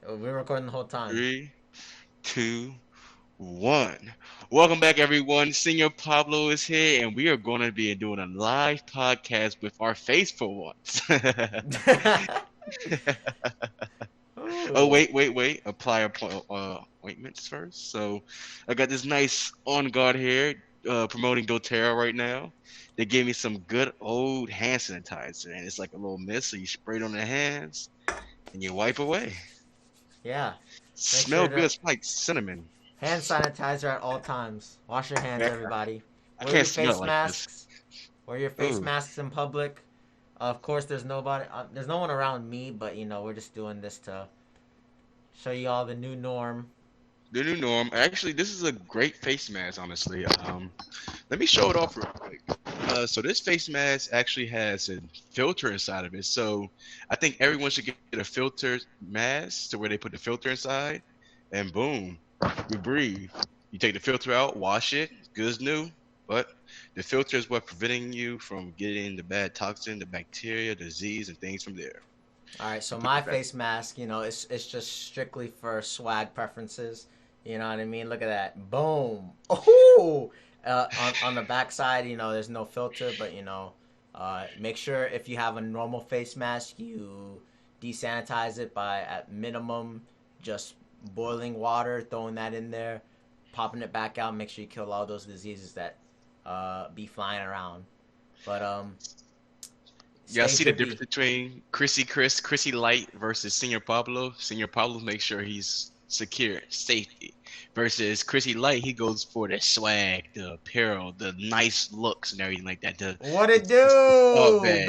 We're recording the whole time. Three, two, one. Welcome back, everyone. Senor Pablo is here, and we are going to be doing a live podcast with our face for once. Oh, Ooh. wait. Apply ointments first. So, I got this nice on guard here, promoting doTERRA right now. They gave me some good old hand sanitizer, and it's like a little mist, so you spray it on the hands and you wipe away. Yeah. Make Smell sure good. to It's like cinnamon. hand sanitizer at all times. Wash your hands, Man, everybody. I Wear can't your smell it face like this. masks. Wear your face Ooh. masks in public. Of course, there's no one around me, but we're just doing this to show you all the new norm. The new norm. Actually, this is a great face mask, honestly. Let me show it off real quick. So this face mask actually has a filter inside of it. So I think everyone should get a filtered mask to where they put the filter inside, and boom, you breathe. You take the filter out, wash it, good as new. But the filter is what preventing you from getting the bad toxin, the bacteria, disease, and things from there. All right, so You put my it back. face mask, it's just strictly for swag preferences. You know what I mean? Look at that, boom. Oh, on the back side, there's no filter, but make sure if you have a normal face mask, you desanitize it by at minimum just boiling water, throwing that in there, popping it back out. Make sure you kill all those diseases that be flying around. But Y'all stay see the difference drippy. between ChrisyLite versus Senor Pablo? Senor Pablo makes sure he's secure, safety. Versus ChrisyLite, he goes for the swag, the apparel, the nice looks and everything like that. What it The soft do, bag.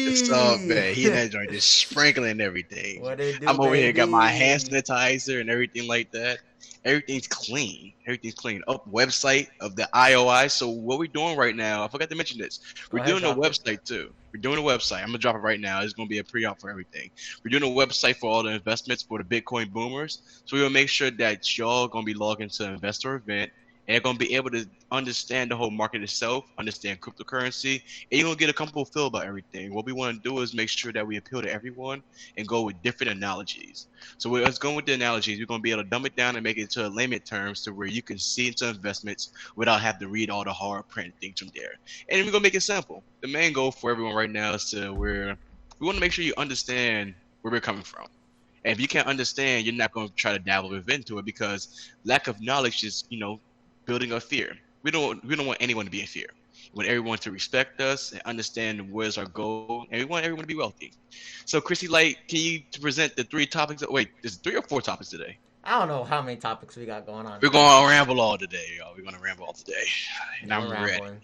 The soft baby? bag. He and that joint just sprinkling everything. What it do, I'm over here, got my hand baby? sanitizer and everything like that. Everything's clean. Everything's clean. Up website of the IOI. So what we're doing right now, I forgot to mention this. Go We're ahead, doing a drop it. website too. We're doing a website. I'm gonna drop it right now. It's gonna be a pre-op for everything. We're doing a website for all the investments for the Bitcoin boomers. So we're gonna make sure that y'all gonna be logged into an investor event and they're gonna be able to understand the whole market itself, understand cryptocurrency, and you're gonna get a comfortable feel about everything. What we want to do is make sure that we appeal to everyone and go with different analogies. So let's go with the analogies. We're gonna be able to dumb it down and make it to layman terms to where you can see into investments without having to read all the hard print things from there. And we're gonna make it simple. The main goal for everyone right now is to where we want to make sure you understand where we're coming from. And if you can't understand, you're not going to try to dabble into it because lack of knowledge is, building up fear. We don't want anyone to be in fear. We want everyone to respect us and understand where's our goal, and we want everyone to be wealthy. So, Chrissy Light, can you present the three topics? Wait, there's three or four topics today. I don't know how many topics we got going on We're today. going to ramble all today, y'all. We're going to ramble all today, and Yeah, we're I'm ready. rambling.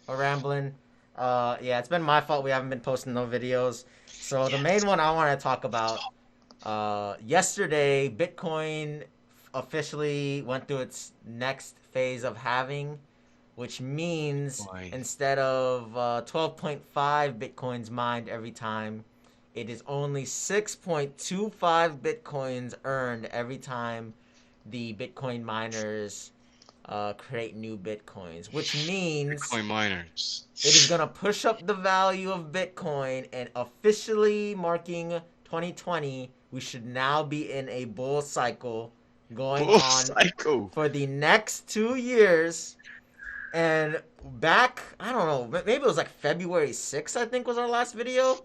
We're rambling. Yeah, it's been my fault we haven't been posting no videos. So the Yes. main one I want to talk Let's about. talk. Yesterday, Bitcoin officially went through its next phase of halving, which means Boy. instead of 12.5 Bitcoins mined every time, it is only 6.25 Bitcoins earned every time the Bitcoin miners create new Bitcoins, which means Bitcoin miners. it is going to push up the value of Bitcoin and officially marking 2020. We should now be in a bull cycle going Bull on cycle. for the next 2 years. And back, I don't know, maybe it was like February 6th, I think was our last video.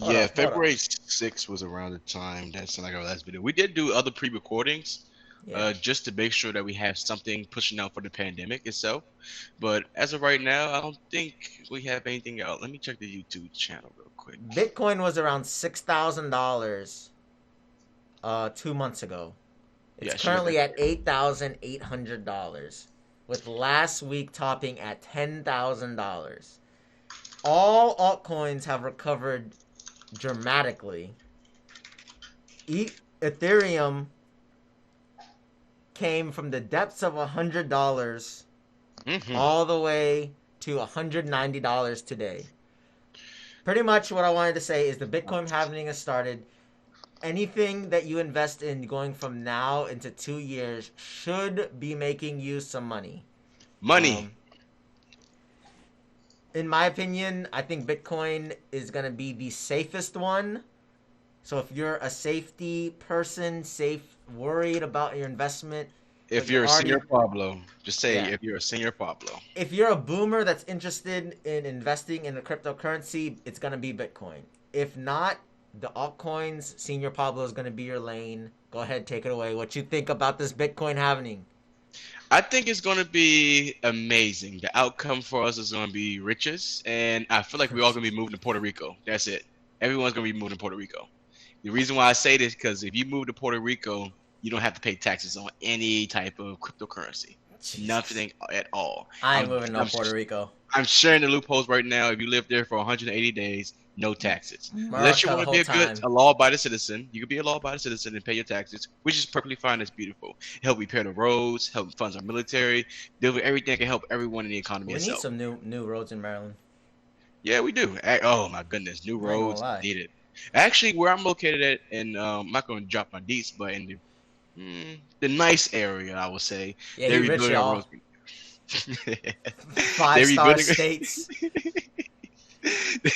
Hold Yeah, up, hold up. February 6th was around the time that sounded like our last video. We did do other pre-recordings, Yeah. just to make sure that we have something pushing out for the pandemic itself. But as of right now, I don't think we have anything else. Let me check the YouTube channel real quick. Bitcoin was around $6,000 2 months ago. It's Yeah, she got currently that at there. $8,800, with last week topping at $10,000. All altcoins have recovered dramatically. Ethereum came from the depths of $100 Mm-hmm. all the way to $190 today. Pretty much what I wanted to say is the Bitcoin halving has started. Anything that you invest in going from now into 2 years should be making you some money. Money. Um, in my opinion, I think Bitcoin is going to be the safest one So if you're a safety person, worried about your investment, but If you're you're a Senor already, Pablo, just say yeah. if you're a Senor Pablo. If you're a boomer that's interested in investing in a cryptocurrency, it's gonna be Bitcoin. If not, the altcoins, Senior Pablo is gonna be your lane. Go ahead, take it away. What you think about this Bitcoin happening? I think it's going to be amazing. The outcome for us is going to be riches, and I feel like we're all going to be moving to Puerto Rico. That's it. Everyone's going to be moving to Puerto Rico. The reason why I say this because if you move to Puerto Rico, you don't have to pay taxes on any type of cryptocurrency, Jesus, nothing at all. I ain't I'm moving no I'm Puerto Rico. I'm sharing the loopholes right now. If you live there for 180 days, no taxes. Unless you America want the to be whole a time. law-abiding citizen, you can be a law-abiding citizen and pay your taxes, which is perfectly fine. It's beautiful. Help repair the roads, help funds our military, deal with everything that can help everyone in the economy We need itself. some new roads in Maryland. Yeah, we do. Oh my goodness, new I ain't gonna roads lie. needed. Actually, where I'm located at, and I'm not going to drop my deets, but in the nice area, I would say Yeah, they're he rich, rebuilding our y'all. roads. Five They're star rebuilding. states.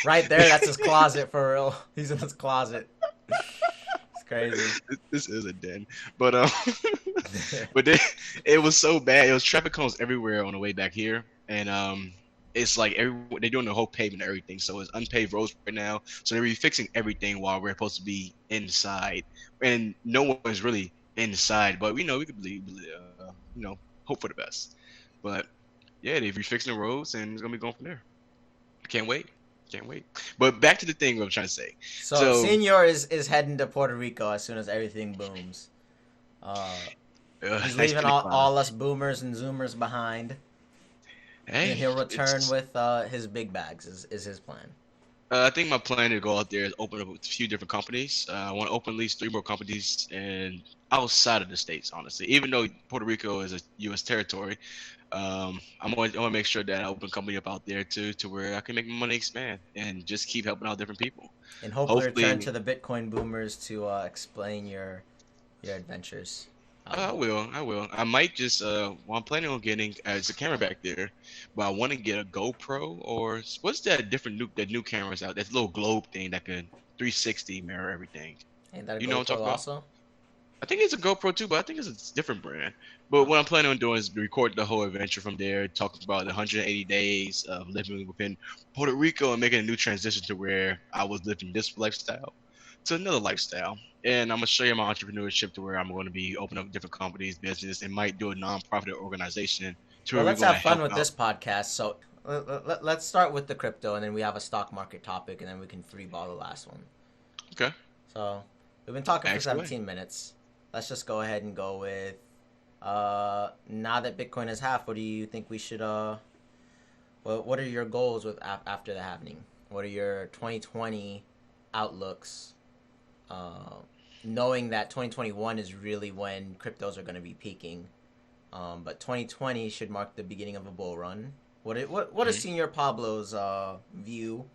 Right there, that's his closet for real. He's in his closet. It's crazy. This is a den, but but it was so bad. It was traffic cones everywhere on the way back here, and it's like they're doing the whole pavement and everything, so it's unpaved roads right now. So they're refixing everything while we're supposed to be inside, and no one's really inside. But we could hope for the best. But yeah, they're refixing the roads, and it's gonna be going from there. Can't wait. Can't wait. But back to the thing I'm trying to say. So So Senor is heading to Puerto Rico as soon as everything booms. Uh, he's nice leaving pina colada. all us boomers and zoomers behind, and Hey, he'll return it's with his big bags. Is his plan? I think my plan to go out there is open up a few different companies. I want to open at least three more companies and outside of the states, honestly. Even though Puerto Rico is a U.S. territory, I want to make sure that I open a company up out there too, to where I can make my money expand and just keep helping out different people. And hopefully return Hopefully, to the Bitcoin boomers to explain your adventures out I here. will. I will. I might just well, I'm planning on getting as a camera back there, but I want to get a GoPro or what's that new cameras out? That little globe thing that can 360 mirror everything. Ain't that a You know what I'm GoPro talking about? also? I think it's a GoPro too, but I think it's a different brand. But Oh. what I'm planning on doing is record the whole adventure from there, talking about the 180 days of living within Puerto Rico and making a new transition to where I was living this lifestyle to another lifestyle. And I'm gonna show you my entrepreneurship to where I'm going to be opening up different companies, business, and might do a nonprofit organization to Well, where we're let's going to have fun help with out. this podcast. So let's start with the crypto, and then we have a stock market topic, and then we can free ball the last one. Okay, So we've been talking for ask away. 17 minutes. Let's just go ahead and go with now that Bitcoin is half. What do you think we should what are your goals with after the happening? What are your 2020 outlooks? Uh, Knowing that 2021 is really when cryptos are going to be peaking, but 2020 should mark the beginning of a bull run. What is Hmm. Senor Pablo's view,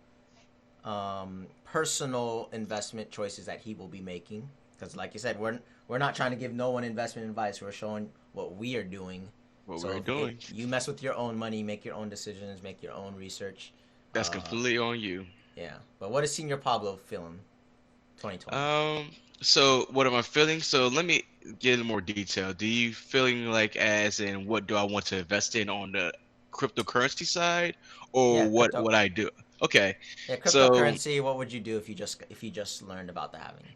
personal investment choices that he will be making? Because, like you said, we're not trying to give no one investment advice. We're showing what we are doing. What So we're if doing, you mess with your own money, make your own decisions, make your own research. that's Uh, completely on you. yeah. But what is Senor Pablo feeling 2020? Um, so what am I feeling? So let me get into more detail. Do you feeling like as in what do I want to invest in on the cryptocurrency side Yeah, or what crypto. what I do? Okay. Yeah, So cryptocurrency. What would you do if you just learned about the halving?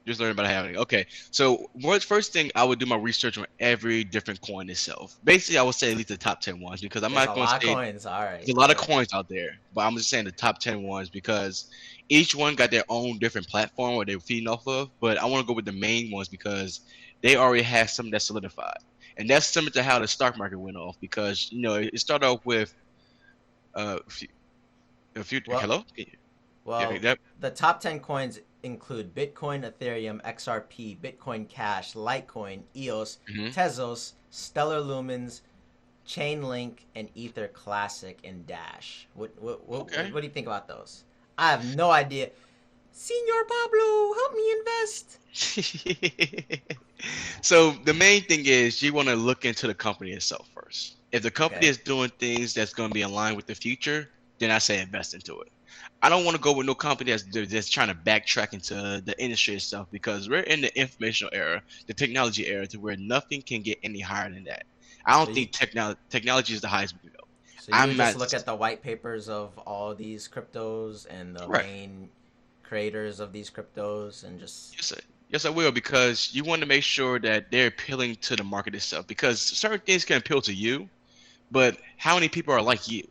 just learn about having. Okay. So what first thing I would do my research on every different coin itself. Basically, I would say at least the top 10 ones because I'm There's not a going to lot of say coins. All right, there's a lot all of right. coins out there, but I'm just saying the top 10 ones because each one got their own different platform where they're feeding off of. But I want to go with the main ones because they already have something that's solidified. And that's similar to how the stock market went off because, it started off with a few Well, hello? Yeah, well, that, the top 10 coins include Bitcoin, Ethereum, XRP, Bitcoin Cash, Litecoin, EOS, hmm Tezos, Stellar Lumens, Chainlink, and Ether Classic and Dash. okay. What do you think about those? I have no idea. Senor Pablo, help me invest. So the main thing is you want to look into the company itself first. If the company Okay. is doing things that's going to be in line with the future, then I say invest into it. I don't want to go with no company that's trying to backtrack into the industry itself because we're in the informational era, the technology era, to where nothing can get any higher than that. I So don't you think technology is the highest we can go. so you would I'm just not look at the white papers of all these cryptos and the right. main creators of these cryptos and just Yes, yes, I will because you want to make sure that they're appealing to the market itself. Because certain things can appeal to you, but how many people are like you?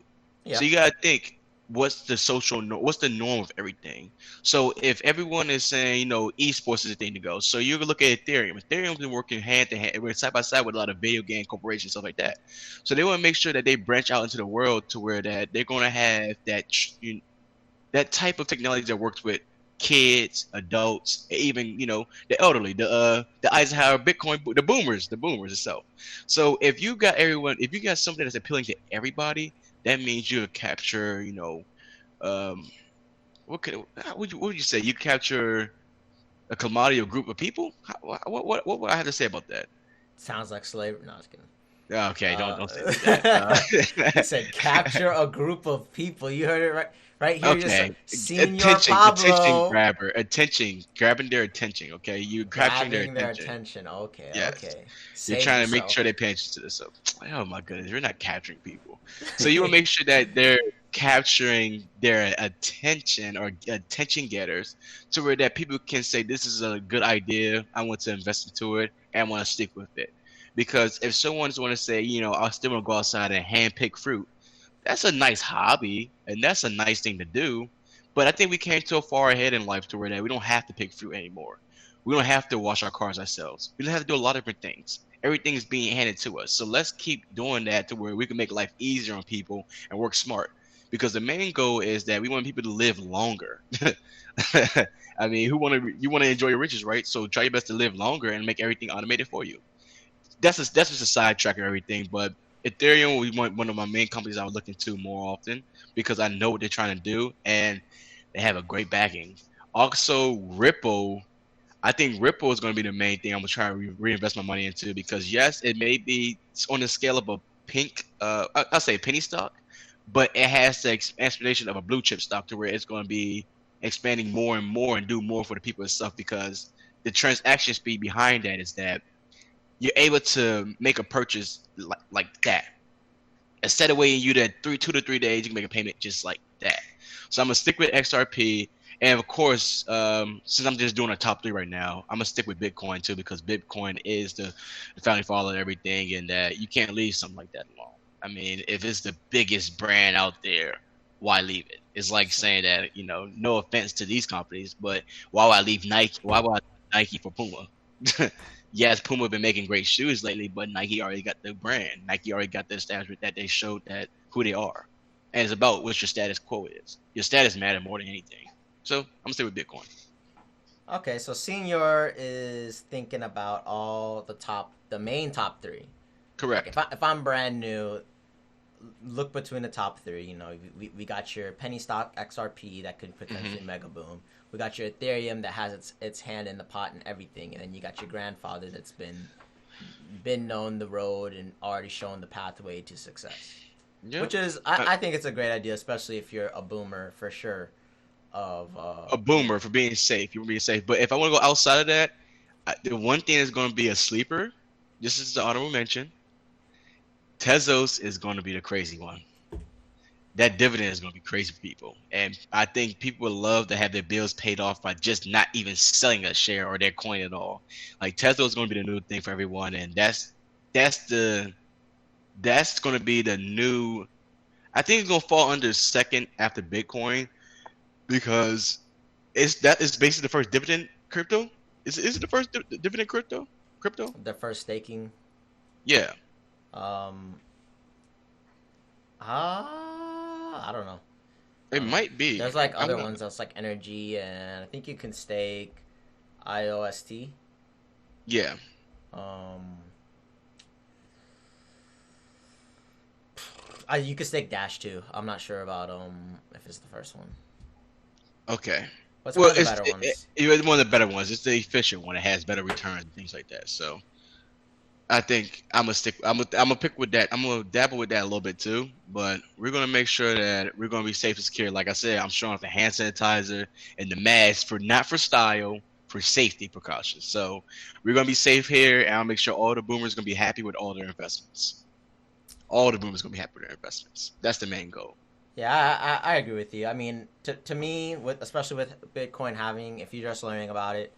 So yeah. you gotta think, what's the norm of everything? So if everyone is saying, esports is the thing to go, so you can look at Ethereum. Ethereum's been working hand to hand, we're side by side with a lot of video game corporations, stuff like that. So they want to make sure that they branch out into the world to where that they're going to have that type of technology that works with kids, adults, even the elderly, the Eisenhower Bitcoin, the boomers itself. So if you got something that's appealing to everybody, that means you capture, um, what would you say? You capture a commodity or group of people? What would I have to say about that? Sounds like slavery. No, I was kidding. Okay, don't say like that. He said, "Capture a group of people." You heard it right, right here. Just Okay, Senor attention Pablo grabber, attention, grabbing their attention. Okay, you capturing their grabbing their attention. attention. Okay, Yes. okay. You're Save trying to make sure yourself. they pay attention to this. So, oh my goodness, you're not capturing people. So you want to make sure that they're capturing their attention or attention getters to where that people can say, this is a good idea. I want to invest into it and I want to stick with it. Because if someone's want to say, I still want to go outside and hand pick fruit, that's a nice hobby and that's a nice thing to do. But I think we came so far ahead in life to where that we don't have to pick fruit anymore. We don't have to wash our cars ourselves. We don't have to do a lot of different things. Everything is being handed to us. So let's keep doing that to where we can make life easier on people and work smart. Because the main goal is that we want people to live longer. I mean, you want to enjoy your riches, right? So try your best to live longer and make everything automated for you. That's just a sidetrack of everything. But Ethereum was one of my main companies I would look into more often because I know what they're trying to do and they have a great backing. Also, Ripple. I think Ripple is going to be the main thing I'm gonna try to reinvest my money into because yes, it may be on the scale of a I'll say penny stock, but it has the explanation of a blue chip stock to where it's going to be expanding more and more and do more for the people itself because the transaction speed behind that is that you're able to make a purchase like that. Instead of waiting you to 2 to 3 days, you can make a payment just like that. So I'm gonna stick with XRP, and of course, since I'm just doing a top three right now, I'm gonna stick with Bitcoin too because Bitcoin is the founding father of everything, and that you can't leave something like that alone. I mean, if it's the biggest brand out there, why leave it? It's like saying that no offense to these companies, but why would I leave Nike? Why would I leave Nike for Puma? Yes, Puma been making great shoes lately, but Nike already got the brand. Nike already got the establishment that they showed that who they are. And it's about what your status quo is. Your status matter more than anything. So I'm gonna stay with Bitcoin. Okay, so Senior is thinking about all the main top three. Like Correct. if I'm brand new, look between the top three. We got your penny stock XRP that could Hmm. potentially mega boom. We got your Ethereum that has its hand in the pot and everything, and then you got your grandfather that's been known the road and already shown the pathway to success. Yep. Which is, Uh, I think it's a great idea, especially if you're a boomer for sure. Of a boomer for being safe. You're being safe. But if I want to go outside of that, the one thing that's going to be a sleeper, this is the honorable mention. Tezos is going to be the crazy one. That dividend is going to be crazy for people. And I think people would love to have their bills paid off by just not even selling a share or their coin at all. Like Tesla is going to be the new thing for everyone, and that's the that's going to be the new. I think it's going to fall under second after Bitcoin because it's basically the first dividend crypto. Is it the first dividend crypto? Crypto? the first staking. Yeah. Um, I don't know. I It don't know. might be. There's like I'm other not. ones that's like energy, and I think you can stake IOST. Yeah. Um, you can stake Dash too. I'm not sure about if it's the first one. Okay. What's one Well, of the better ones? it's one of the better ones. It's the efficient one. It has better returns and things like that. So I think I'm gonna stick. I'm gonna pick with that. I'm gonna dabble with that a little bit too. But we're gonna make sure that we're gonna be safe and secure. Like I said, I'm showing off the hand sanitizer and the mask for not for style, for safety precautions. So we're gonna be safe here, and I'll make sure all the boomers gonna be happy with all their investments. All the boomers gonna be happy with their investments. That's the main goal. Yeah, I agree with you. I mean, to me, with especially with Bitcoin having, if you're just learning about it,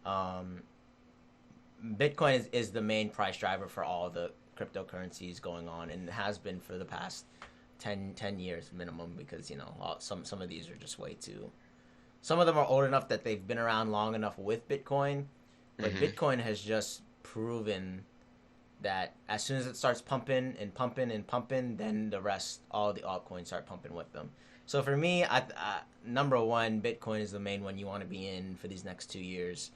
um, Bitcoin is the main price driver for all the cryptocurrencies going on, and has been for the past 10 years minimum. Because some of these are just way too. Some of them are old enough that they've been around long enough with Bitcoin, but Hmm. Bitcoin has just proven that as soon as it starts pumping and pumping and pumping, then the rest, all the altcoins start pumping with them. So for me, number one, Bitcoin is the main one you want to be in for these next 2 years.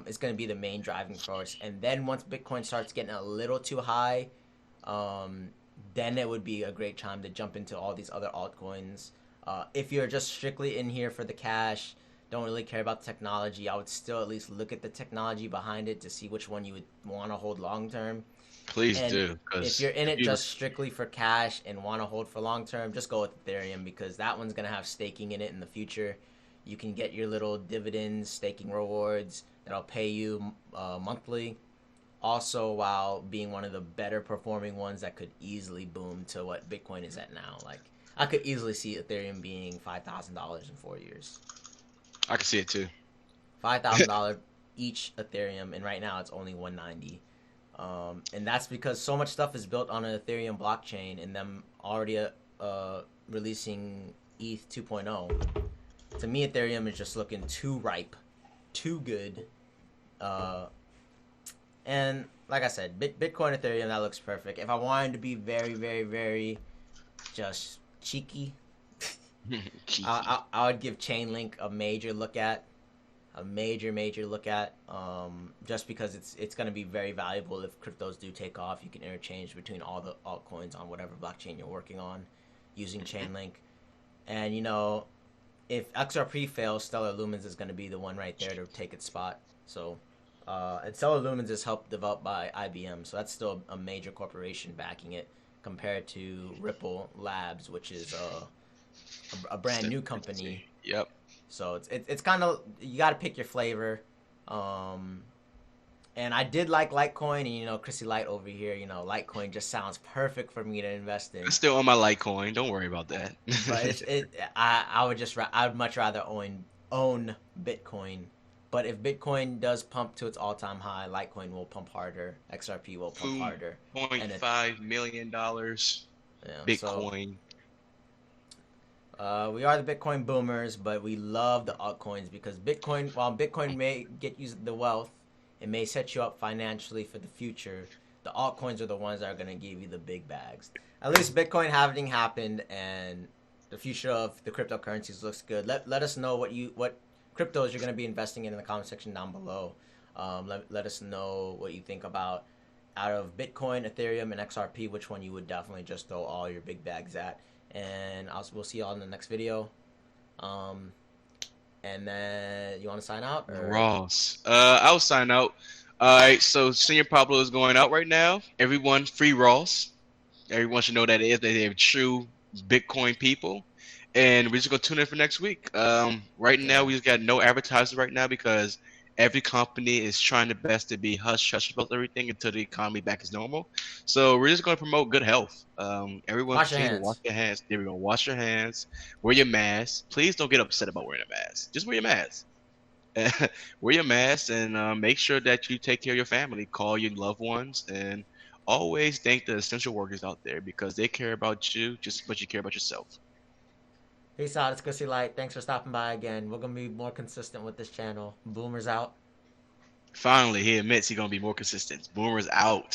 It's going to be the main driving force, and then once Bitcoin starts getting a little too high, um, then it would be a great time to jump into all these other altcoins. If you're just strictly in here for the cash, don't really care about the technology, I would still at least look at the technology behind it to see which one you would want to hold long term. Please And do, if because you're in if it you just strictly for cash and want to hold for long term, just go with Ethereum, because that one's going to have staking in it in the future. You can get your little dividends, staking rewards that'll pay you monthly. Also, while being one of the better performing ones that could easily boom to what Bitcoin is at now. Like, I could easily see Ethereum being $5,000 in 4 years. I can see it too. $5,000 each Ethereum, and right now it's only 190. And that's because so much stuff is built on an Ethereum blockchain, and them already releasing ETH 2.0. To me, Ethereum is just looking too ripe, too good. Uh, and like I said, Bitcoin, Ethereum, that looks perfect. If I wanted to be very, very, very just cheeky, Cheeky. I would give Chainlink a major look at, major look at, just because it's going to be very valuable if cryptos do take off. You can interchange between all the altcoins on whatever blockchain you're working on using Chainlink. And if XRP fails, Stellar Lumens is going to be the one right there to take its spot. So, and Stellar Lumens is helped developed by IBM, so that's still a major corporation backing it compared to Ripple Labs, which is a brand new company. Yep. So it's kind of, you got to pick your flavor. Um, and I did like Litecoin, and ChrisyLite over here. Litecoin just sounds perfect for me to invest It's in. still on my Litecoin. Don't worry about that. But I would much rather own Bitcoin. But if Bitcoin does pump to its all time high, Litecoin will pump harder, XRP will pump Two harder, point and it five million dollars so Bitcoin. we are the Bitcoin boomers, but we love the altcoins because Bitcoin, while Bitcoin may get you the wealth, it may set you up financially for the future. The altcoins are the ones that are going to give you the big bags. At least Bitcoin halving happened, and the future of the cryptocurrencies looks good. Let us know what cryptos you're going to be investing in the comment section down below. Let us know what you think about, out of Bitcoin, Ethereum, and XRP, which one you would definitely just throw all your big bags at. And we'll see y'all in the next video. Um, and then you want to sign out or? Ross. I'll sign out. All right, so Senor Pablo is going out right now. Everyone, free Ross. Everyone should know that is that they're true Bitcoin people. And we're just gonna tune in for next week. Right now Yeah, we just got no advertisers right now because every company is trying their best to be hush hush about everything until the economy back is normal. So we're just gonna promote good health. Everyone wash your continue to wash hands. their hands. There we go. Wash your hands. Wear your mask. Please don't get upset about wearing a mask. Just wear your mask. Wear your mask and make sure that you take care of your family. Call your loved ones and always thank the essential workers out there because they care about you just as much as you care about yourself. Peace out. It's ChrisyLite. Thanks for stopping by again. We're gonna be more consistent with this channel. Boomers out. Finally, he admits he's gonna be more consistent. Boomers out.